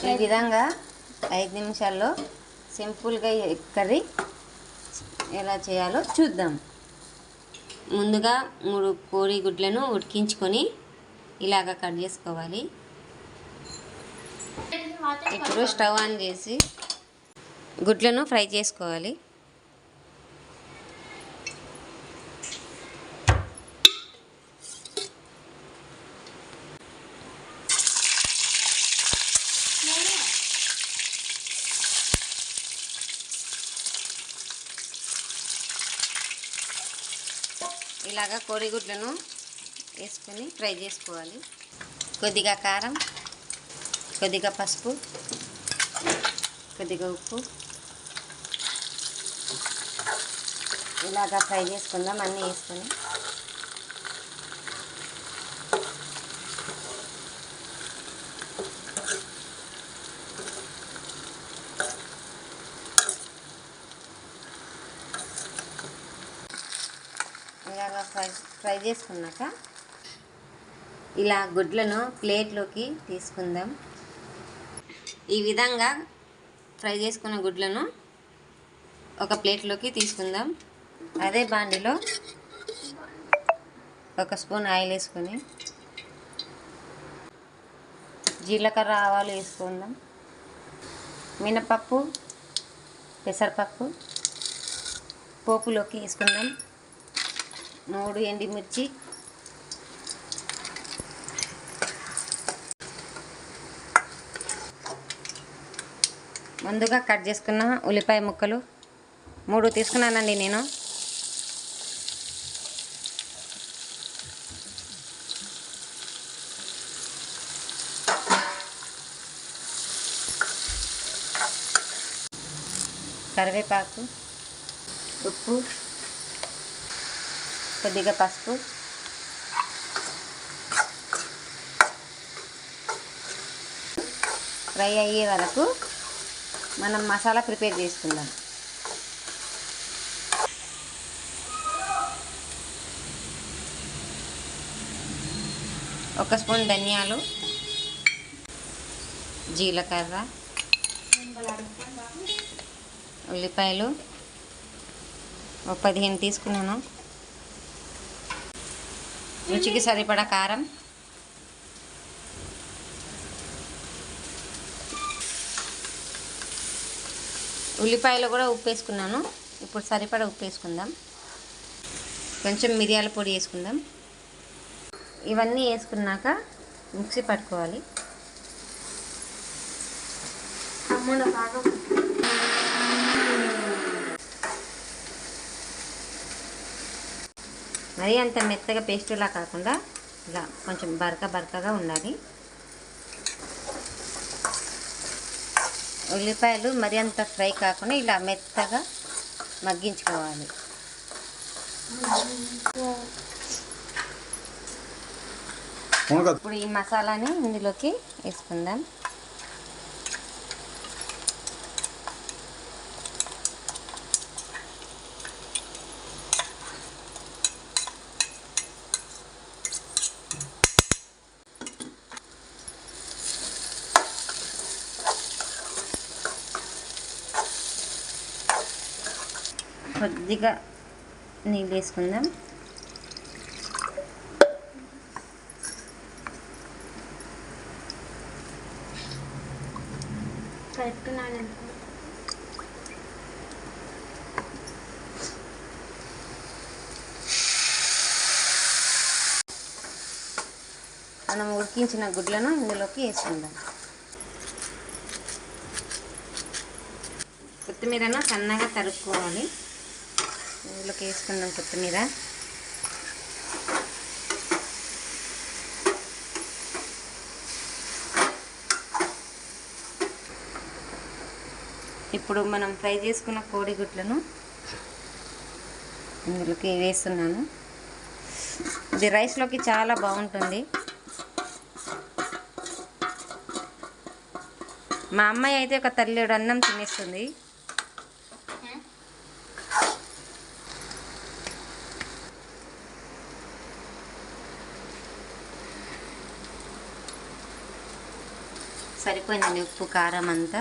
ఈ విధంగా 5 నిమిషాల్లో సింపుల్గా ఎగ్ కర్రీ ఎలా చేయాలో చూద్దాం. ముందుగా 3 కోడిగుడ్లను ఉడికించుకొని ఇలాగ కట్ చేసుకోవాలి. ఇప్పుడు స్టవ్ ఆన్ చేసి గుడ్లను ఫ్రై చేసుకోవాలి. ఇలాగా కోడిగుడ్లను వేసుకొని ఫ్రై చేసుకోవాలి. కొద్దిగా కారం, కొద్దిగా పసుపు, కొద్దిగా ఉప్పు ఇలాగా ఫ్రై చేసుకుందాం అన్నీ వేసుకొని. ఇలాగా ఫ్రై చేసుకున్నాక ఇలా గుడ్లను ప్లేట్లోకి తీసుకుందాం. ఈ విధంగా ఫ్రై చేసుకున్న గుడ్లను ఒక ప్లేట్లోకి తీసుకుందాం. అదే బాండిలో 1 స్పూన్ ఆయిల్ వేసుకొని జీలకర్ర ఆవాలు వేసుకుందాం. మినపప్పు, పెసరపప్పు పోపులోకి వేసుకుందాం. 3 ఎండుమిర్చి, ముందుగా కట్ చేసుకున్న ఉల్లిపాయ ముక్కలు 3 తీసుకున్నానండి నేను. కరివేపాకు, ఉప్పు, కొద్దిగా పసుపు, ఫ్రై అయ్యే వరకు మనం మసాలా ప్రిపేర్ చేసుకుందాం. ఒక స్పూన్ ధనియాలు, జీలకర్ర, ఉల్లిపాయలు 15 తీసుకున్నాను. రుచికి సరిపడా కారం, ఉల్లిపాయలు కూడా ఉప్పు వేసుకున్నాను. ఇప్పుడు సరిపడా ఉప్పు వేసుకుందాం. కొంచెం మిరియాల పొడి వేసుకుందాం. ఇవన్నీ వేసుకున్నాక మిక్సీ పట్టుకోవాలి. మరీ అంత మెత్తగా పేస్టులా కాకుండా ఇలా కొంచెం బరకగా ఉండాలి. ఉల్లిపాయలు మరి అంత ఫ్రై కాకుండా ఇలా మెత్తగా మగ్గించుకోవాలి. ఇప్పుడు ఈ మసాలాని ఇందులోకి వేసుకుందాం. కొద్దిగా నీళ్ళు వేసుకుందాం. మనం ఉడికించిన గుడ్లను ఇందులోకి వేసుకుందాం. కొత్తిమీరను సన్నగా తరుక్కోవాలి. ఇందులోకి వేసుకుందాం కొత్తిమీర. ఇప్పుడు మనం ఫ్రై చేసుకున్న కోడిగుడ్లను ఇందులోకి వేస్తున్నాను. ఇది రైస్లోకి చాలా బాగుంటుంది. మా అమ్మాయి అయితే ఒక తల్లేడు అన్నం తినేస్తుంది. సరిపడా సరిపోయిందండి ఉప్పు కారం అంతా.